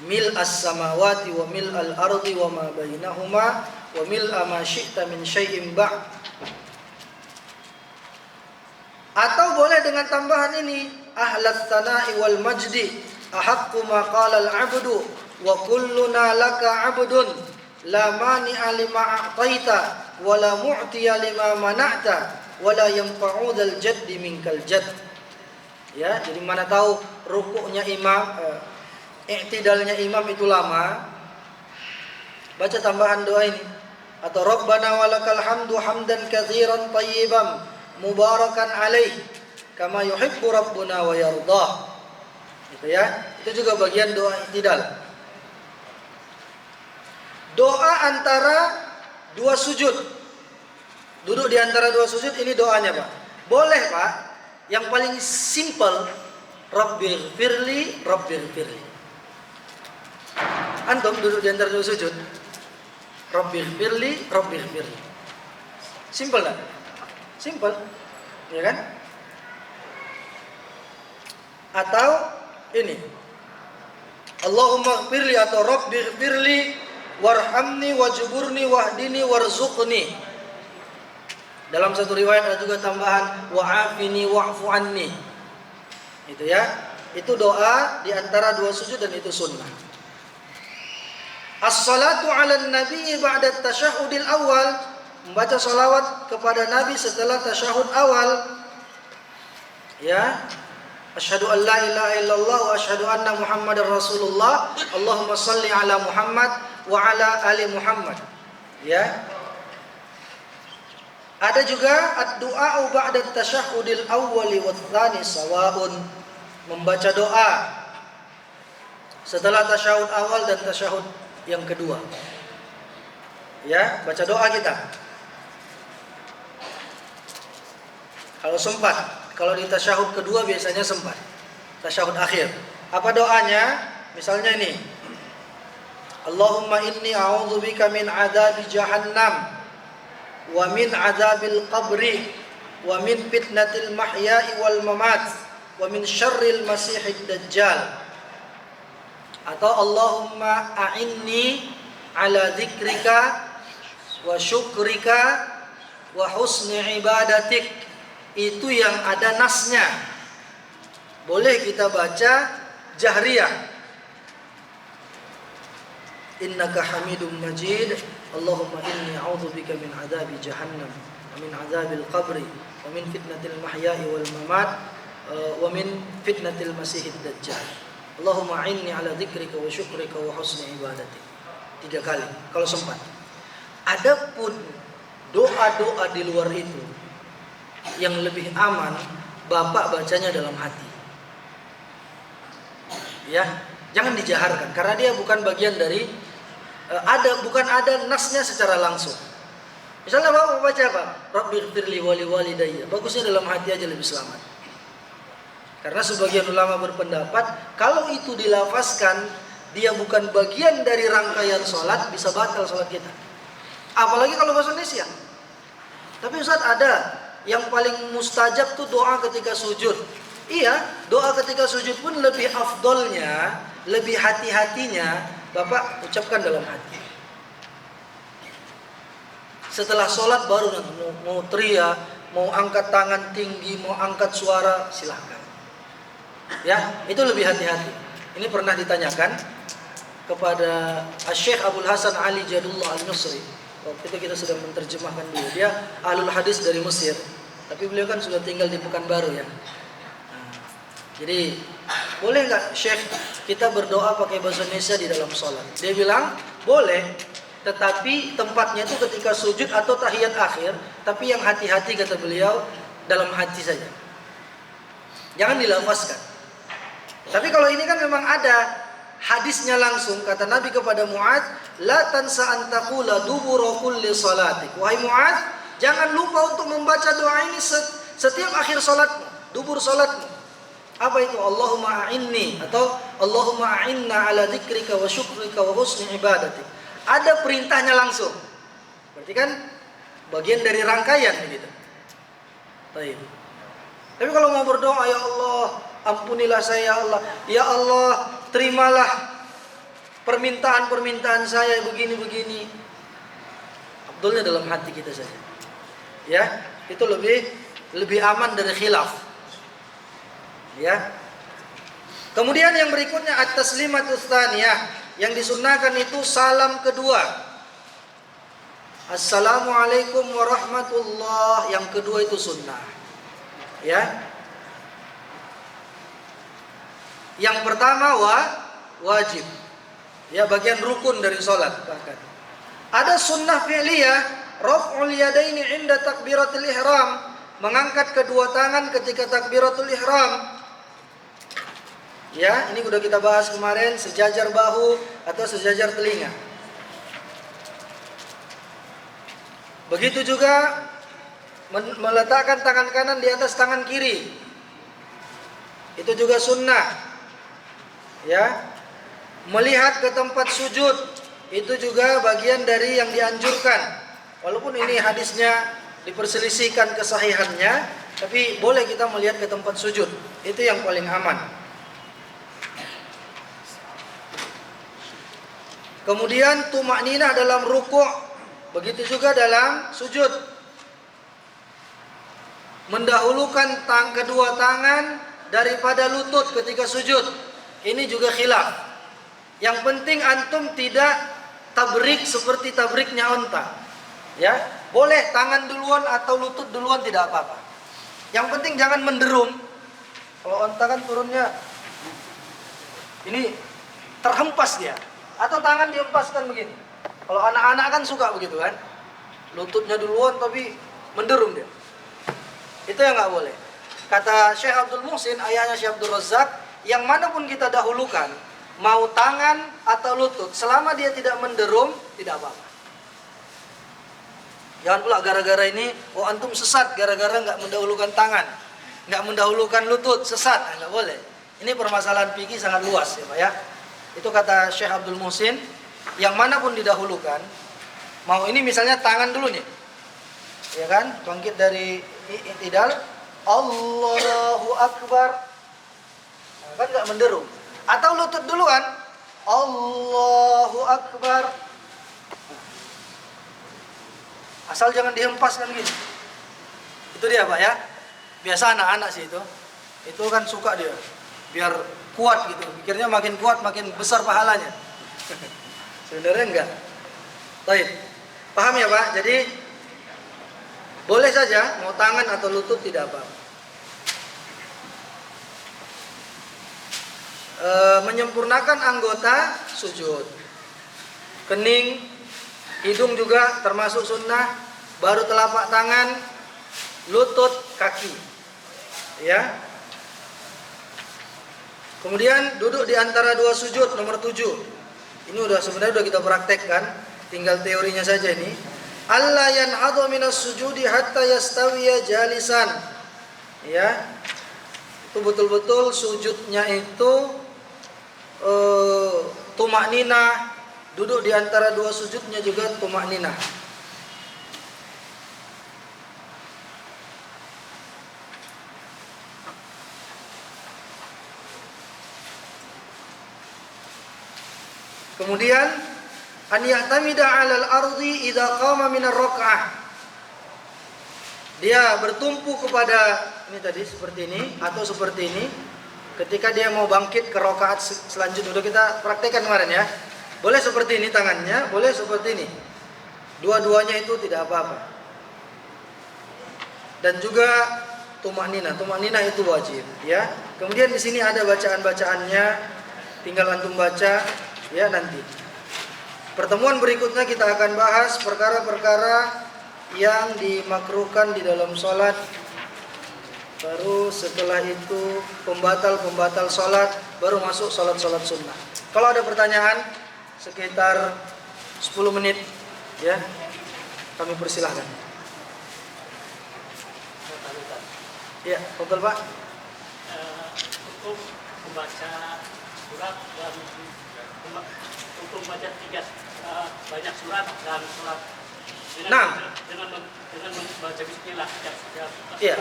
Mil'as samawati wa mil'al ardi wa ma bainahuma wa mil'a ma syi'ta min syai'in ba'd. Atau boleh dengan tambahan ini, ahlat tsana'i wal majdi ahaqqu ma qala al-'abdu wa kulluna laka 'abdun la mani'a lima a'taita wa la mu'tiya lima mana'ta wa la yanfa'u dzal jaddi minkal jadd. Ya, jadi mana tahu rukuknya imam, i'tidalnya imam itu lama, baca tambahan doa ini. Atau Rabbana walakal hamdu hamdan katsiran thayyiban mubarakan alaih kama yuhibbu rabbuna wa yardah. Gitu ya. Itu juga bagian doa i'tidal. Doa antara dua sujud. Duduk di antara dua sujud, ini doanya, Pak. Boleh, Pak. Yang paling simple, Rabbighfirli, Rabbighfirli. Antum duduk di antara dua sujud, Rabbighfirli, Rabbighfirli. Simple enggak? Simple, ya kan? Atau ini, Allahumma ighfirli atau Rabbighfirli warhamni wajburni wahdini warzuqni. Dalam satu riwayat ada juga tambahan wa'afini wa'fu anni. Itu ya. Itu doa di antara dua sujud dan itu sunnah. As-salatu 'alan nabi ba'da tasyahhudil awal, membaca salawat kepada Nabi setelah tasyahud awal. Ya. Asyhadu an la ilaha illallah wa asyhadu anna Muhammadar Rasulullah. Allahumma shalli ala Muhammad wa ala ali Muhammad. Ya. Ada juga ad-du'a ba'da tasyahhudil awwali wa tsani sawa'un, membaca doa setelah tasyahud awal dan tasyahud yang kedua. Ya, baca doa kita. Kalau sempat, kalau di tasyahud kedua biasanya sempat. Tasyahud akhir. Apa doanya? Misalnya ini. Allahumma inni a'udzubika min adzabi jahannam wa min adzabil qabri wa min fitnatil mahya'i wal mamat wa min syarril masihid dajjal. Atau Allahumma a'inni ala dzikrika wa syukrika wa husni ibadatik. Itu yang ada nasnya. Boleh kita baca jahriyah. Innaka hamidum majid. Allahumma inni a'udzubika min adzabi jahannam wa min adzabil qabri wa min fitnatil mahya'i wal mamat wa min fitnatil masihid dajjal. Allahumma inni ala dzikrika wa syukrika wa husni ibadatik. 3 kali kalau sempat. Adapun doa-doa di luar itu yang lebih aman, Bapak bacanya dalam hati. Ya, jangan dijaharkan karena dia bukan bagian dari bukan ada nasnya secara langsung. Misalnya Bapak baca apa? Rabbighfirli wa liwalidayya. Bagusnya dalam hati aja lebih selamat. Karena sebagian ulama berpendapat kalau itu dilafazkan dia bukan bagian dari rangkaian sholat, bisa batal sholat kita. Apalagi kalau bahasa Indonesia. Tapi Ustaz, ada yang paling mustajab tuh doa ketika sujud. Iya, doa ketika sujud pun lebih afdolnya, lebih hati-hatinya Bapak ucapkan dalam hati. Setelah sholat baru mau teriak, mau angkat tangan tinggi, mau angkat suara, silahkan. Ya, itu lebih hati-hati. Ini pernah ditanyakan kepada Syekh Abdul Hasan Ali Jadullah Al-Nusri. Waktu itu kita sedang menerjemahkan dulu. Dia ahlul hadis dari Mesir, tapi beliau kan sudah tinggal di Pekanbaru ya. Jadi boleh nggak Syekh kita berdoa pakai bahasa Indonesia di dalam sholat? Dia bilang boleh, tetapi tempatnya itu ketika sujud atau tahiyat akhir. Tapi yang hati-hati kata beliau dalam hati saja, jangan dilafazkan. Tapi kalau ini kan memang ada hadisnya langsung, kata Nabi kepada Mu'adz, la tansa an taqula dubura kulli salatik. Wahai Mu'adz, jangan lupa untuk membaca doa ini setiap akhir salatmu, dubur salatmu. Apa itu? Allahumma a'inni atau Allahumma a'inna ala dzikrika wa syukrika wa husni ibadati. Ada perintahnya langsung. Berarti kan bagian dari rangkaian begitu. Baik. Tapi kalau mau berdoa, ya Allah, ampunilah saya ya Allah. Ya Allah, terimalah permintaan-permintaan saya begini-begini. Abdulnya dalam hati kita saja. Ya, itu lebih aman dari khilaf. Ya. Kemudian yang berikutnya at-taslimatus tsaniyah, yang disunnahkan itu salam kedua. Assalamualaikum warahmatullah, yang kedua itu sunnah. Ya. Yang pertama wajib. Ya, bagian rukun dari salat bahkan. Ada sunnah fi'liyah, raf'ul yadaini 'inda takbiratul ihram, mengangkat kedua tangan ketika takbiratul ihram. Ya, ini udah kita bahas kemarin, sejajar bahu atau sejajar telinga. Begitu juga meletakkan tangan kanan di atas tangan kiri. Itu juga sunnah. Ya. Melihat ke tempat sujud, itu juga bagian dari yang dianjurkan. Walaupun ini hadisnya diperselisihkan kesahihannya, tapi boleh kita melihat ke tempat sujud. Itu yang paling aman. Kemudian tumakninah dalam rukuk, begitu juga dalam sujud. Mendahulukan kedua tangan daripada lutut ketika sujud. Ini juga khilaf. Yang penting antum tidak tabrik seperti tabriknya onta. Ya, boleh tangan duluan atau lutut duluan tidak apa-apa. Yang penting jangan menderum. Kalau onta kan turunnya ini terhempas dia. Atau tangan dihempaskan begini. Kalau anak-anak kan suka begitu kan. Lututnya duluan tapi menderum dia. Itu yang nggak boleh. Kata Syekh Abdul Muhsin, ayahnya Syekh Abdul Razak, yang manapun kita dahulukan, mau tangan atau lutut, selama dia tidak menderum, tidak apa-apa. Jangan pula gara-gara ini, oh antum sesat gara-gara nggak mendahulukan tangan, nggak mendahulukan lutut, sesat, nggak boleh. Ini permasalahan fikih sangat luas ya Pak ya. Itu kata Syekh Abdul Muhsin, yang manapun didahulukan, mau ini misalnya tangan dulu nih, ya kan, bangkit dari i'tidal, Allahu Akbar, nah, kan nggak menderu. Atau lutut duluan, Allahu Akbar, asal jangan dihempaskan gini. Itu dia Pak ya. Biasa anak-anak sih itu kan suka dia, biar kuat gitu, pikirnya makin kuat makin besar pahalanya. Sebenarnya enggak. Baik. Paham ya Pak? Jadi boleh saja mau tangan atau lutut tidak apa. Menyempurnakan anggota sujud. Kening, hidung juga termasuk sunnah, baru telapak tangan, lutut, kaki. Ya. Kemudian duduk di antara dua sujud nomor 7. Ini sebenarnya udah kita praktekkan, tinggal teorinya saja ini. Alla yanhadhu minas sujudi hatta yastawiya jalisan. Ya. Itu betul-betul sujudnya itu tumakninah, duduk di antara dua sujudnya juga tumakninah. Kemudian an ya'tamida 'alal ardi idza qama min ar-rak'ah. Dia bertumpu kepada ini tadi seperti ini atau seperti ini ketika dia mau bangkit ke rakaat selanjutnya. Sudah kita praktekkan kemarin ya. Boleh seperti ini tangannya, boleh seperti ini. Dua-duanya itu tidak apa-apa. Dan juga tumakninah. Tumakninah itu wajib ya. Kemudian di sini ada bacaan-bacaannya, tinggal antum baca ya nanti. Pertemuan berikutnya kita akan bahas perkara-perkara yang dimakruhkan di dalam sholat. Baru setelah itu pembatal-pembatal sholat, baru masuk sholat-sholat sunnah. Kalau ada pertanyaan sekitar 10 menit ya, kami persilahkan. Ya, betul Pak. hukum membaca surat dan hukum membaca banyak surat dan surat dengan membaca bismillah setiap Iya.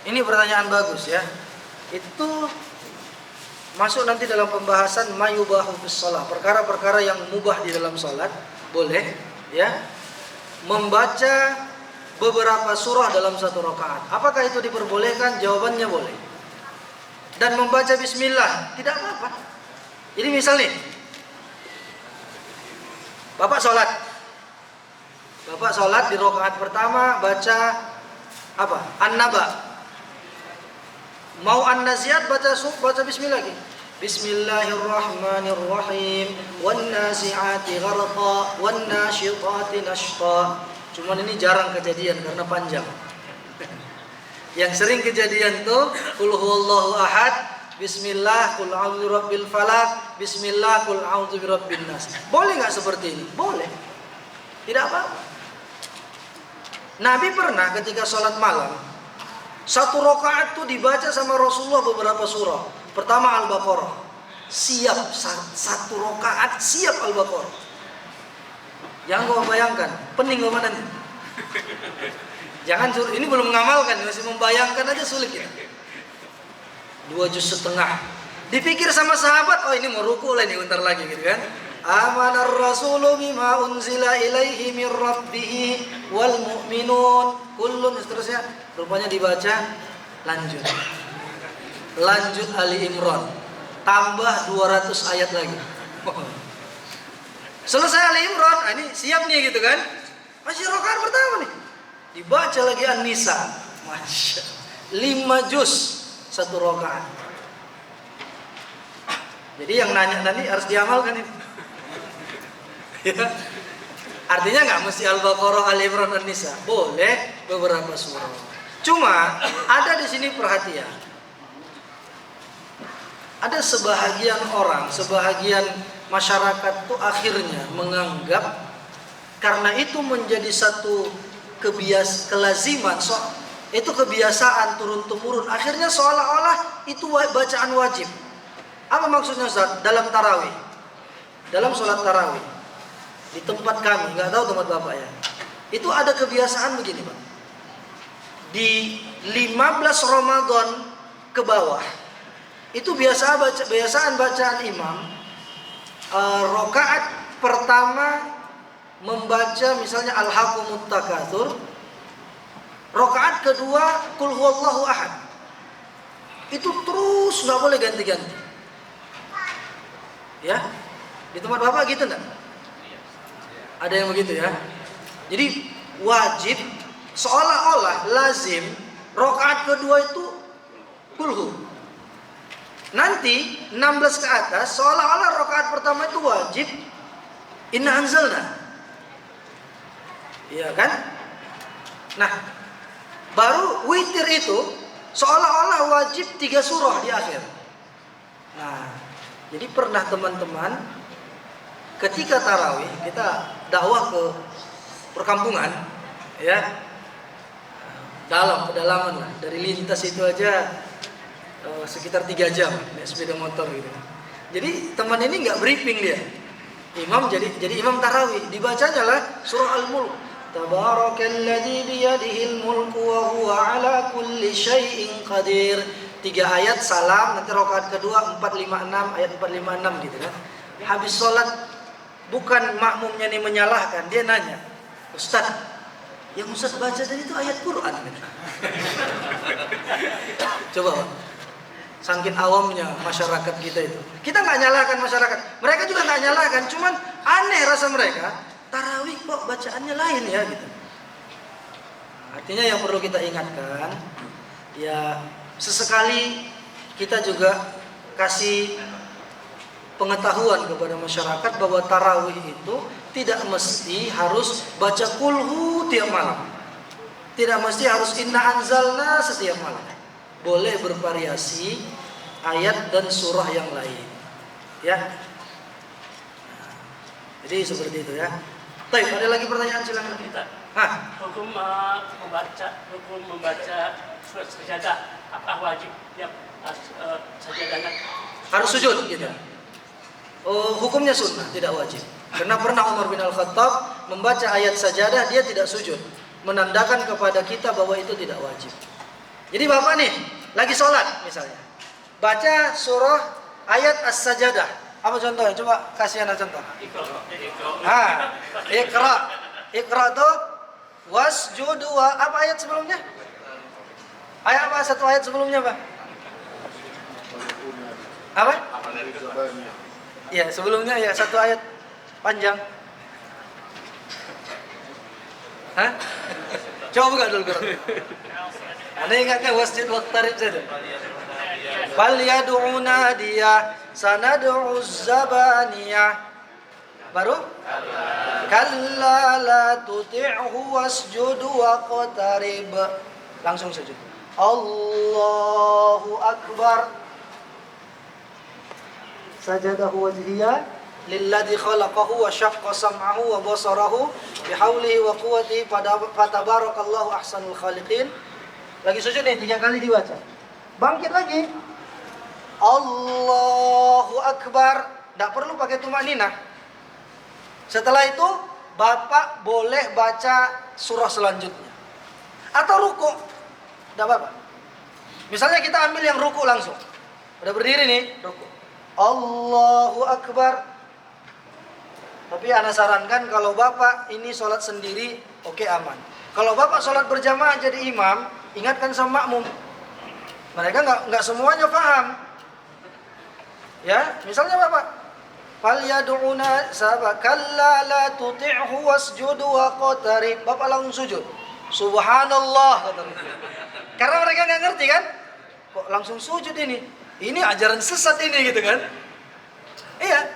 Ini pertanyaan bagus ya. Itu masuk nanti dalam pembahasan mayubahu fis shalah, perkara-perkara yang mubah di dalam salat, boleh ya. Membaca beberapa surah dalam satu rakaat. Apakah itu diperbolehkan? Jawabannya boleh. Dan membaca bismillah tidak apa-apa. Jadi misal nih, Bapak sholat di rakaat pertama baca apa? An-Naba. Mau An-Naziat baca bismillah lagi. Bismillahirrahmanirrahim. Wan-nazi'ati gharqa wan-nasyitati nashta. Cuman ini jarang kejadian karena panjang. Yang sering kejadian tuh qul huwallahu ahad, bismillah, qul a'udzu birabbil falaq, bismillah, qul a'udzu birabbin nas. Boleh enggak seperti ini? Boleh. Tidak apa-apa. Nabi pernah ketika sholat malam, satu rakaat tuh dibaca sama Rasulullah beberapa surah. Pertama Al-Baqarah. Siap satu rakaat siap Al-Baqarah. Jangan kau bayangkan, pening kau mana nih? Jangan suruh, ini belum mengamalkan, masih membayangkan aja sulit ya. 2 juz setengah. Dipikir sama sahabat, oh ini mau ruku lah ini bentar lagi gitu kan. Amanar rasulu bima unzila ilaihi mir rabbih wal mu'minun kullun, seterusnya. Rupanya dibaca lanjut Ali Imran, tambah 200 ayat lagi. Selesai Ali Imran, ini siap nih gitu kan. Masih rakaat pertama nih, dibaca lagi An-Nisa. Masya 5 juz satu rakaat. Jadi yang nanya tadi harus diamalkan ini. Ya. Artinya nggak mesti Al-Baqarah, Ali Imran, An-Nisa. Boleh beberapa surah. Cuma ada di sini perhatian. Ada sebahagian orang, sebahagian masyarakat tuh akhirnya menganggap karena itu menjadi satu kelaziman, itu kebiasaan turun-temurun. Akhirnya seolah-olah itu bacaan wajib. Apa maksudnya Ustaz? Dalam tarawih, dalam sholat tarawih di tempat kami, nggak tahu tempat bapak ya, itu ada kebiasaan begini Pak. Di 15 Ramadan ke bawah itu biasaan bacaan imam, rakaat pertama membaca misalnya Al-Hakumut Takatsur, rakaat kedua Qul huwallahu ahad. Itu terus nggak boleh ganti-ganti. Ya, di tempat bapak gitu enggak? Ada yang begitu ya. Jadi wajib, seolah-olah lazim rakaat kedua itu kulhu. Nanti 16 ke atas seolah-olah rakaat pertama itu wajib inna anzalna. Iya kan? Nah, baru witir itu seolah-olah wajib 3 surah di akhir. Nah, jadi pernah teman-teman ketika tarawih kita dakwah ke perkampungan ya, dalam pedalaman lah, dari lintas itu aja sekitar 3 jam naik sepeda motor gitu. Jadi teman ini nggak briefing dia, imam jadi imam tarawih, dibacanya lah surah Al-Mulk, Tabarakalladzi biyadihil mulku wa huwa ala kulli syai'in qadir. 3 ayat salam, nanti rakaat kedua 456 ayat 456 gitu kan. Habis sholat bukan makmumnya nih menyalahkan, dia nanya, Ustaz, yang Ustaz baca tadi itu ayat Quran gitu. Coba Pak, saking awamnya masyarakat kita itu. Kita nggak nyalahkan masyarakat, mereka juga nggak nyalahkan, cuman aneh rasa mereka. Tarawih kok bacaannya lain ya gitu. Artinya yang perlu kita ingatkan, ya sesekali kita juga kasih pengetahuan kepada masyarakat bahwa tarawih itu tidak mesti harus baca kulhu tiap malam, tidak mesti harus inna anzalna setiap malam. Boleh bervariasi ayat dan surah yang lain ya. Jadi seperti itu ya. Baik, ada lagi pertanyaan, silakan kita. Hukum membaca surat sajadah apakah wajib tiap sajadahnya Harus sujud gitu. Hukumnya sunnah, tidak wajib. Karena pernah Umar bin Al-Khattab membaca ayat sajadah, dia tidak sujud, menandakan kepada kita bahwa itu tidak wajib. Jadi bapak nih lagi sholat misalnya, baca surah ayat as-sajadah. Apa contohnya? Coba kasih anak contoh. Iqra tuh wasjudu wa, apa ayat sebelumnya? Ayat apa? Satu ayat sebelumnya Pak? Apa? Ya sebelumnya ya satu ayat panjang. Hah? Coba buka dulu Quran. Anda ingatkan wasjud waqtarib saja. Fal yad'u nadiyah sanad'u zabaniyah. Baru? Kalla la tuti'hu wasjud waqtarib. Langsung sujud. Allahu akbar. Sajadahu wajhiya lilladzi khalaqahu wa syaqqa sam'ahu wa basarahu bihaulihi wa quwwatihi fatabarakallahu ahsanul khaliqin. Lagi sujud nih 3 kali dibaca. Bangkit lagi. Allahu akbar. Enggak perlu pakai tumaninah. Setelah itu Bapak boleh baca surah selanjutnya atau ruku. Enggak apa-apa. Misalnya kita ambil yang ruku langsung. Udah berdiri nih, ruku. Allahu akbar. Tapi ana sarankan kalau Bapak ini sholat sendiri, oke, aman. Kalau Bapak sholat berjamaah jadi imam, ingatkan sama makmum. Mereka nggak semuanya paham. Ya, misalnya Bapak, fal yad'una sabaka kalla la tuti'hu wasjud waqtarib. Bapak langsung sujud. Subhanallah. Karena mereka nggak ngerti kan? Kok langsung sujud ini? Ini ajaran sesat ini gitu kan? Iya.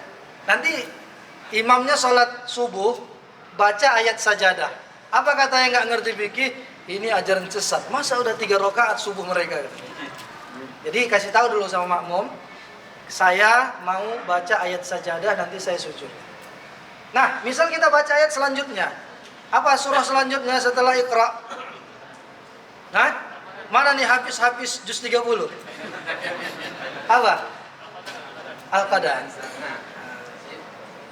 Nanti imamnya sholat subuh baca ayat sajadah. Apa katanya nggak ngerti fikih? Ini ajaran sesat. Masa udah 3 rakaat subuh mereka? Jadi kasih tahu dulu sama makmum, saya mau baca ayat sajadah, nanti saya sujud. Nah, misal kita baca ayat selanjutnya. Apa surah selanjutnya setelah Iqra? Nah, mana nih Hafiz juz 30? Apa? Al-Qadar.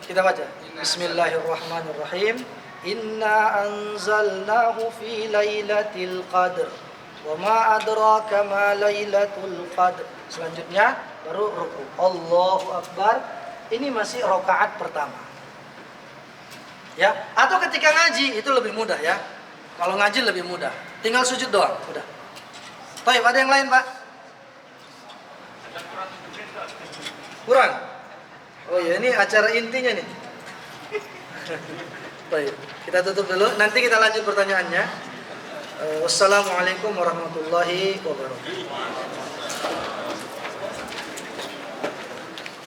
Kita baca. Bismillahirrahmanirrahim. Inna anzalnahu fi lailatul qadr. Wa ma adraka ma lailatul qadr. Selanjutnya baru ruku. Allahu akbar. Ini masih rakaat pertama. Ya, atau ketika ngaji itu lebih mudah ya. Kalau ngaji lebih mudah. Tinggal sujud doang, udah. Baik, ada yang lain, Pak? Kurang? Oh ya, ini acara intinya nih. Baik, kita tutup dulu. Nanti kita lanjut pertanyaannya. Wassalamualaikum warahmatullahi wabarakatuh.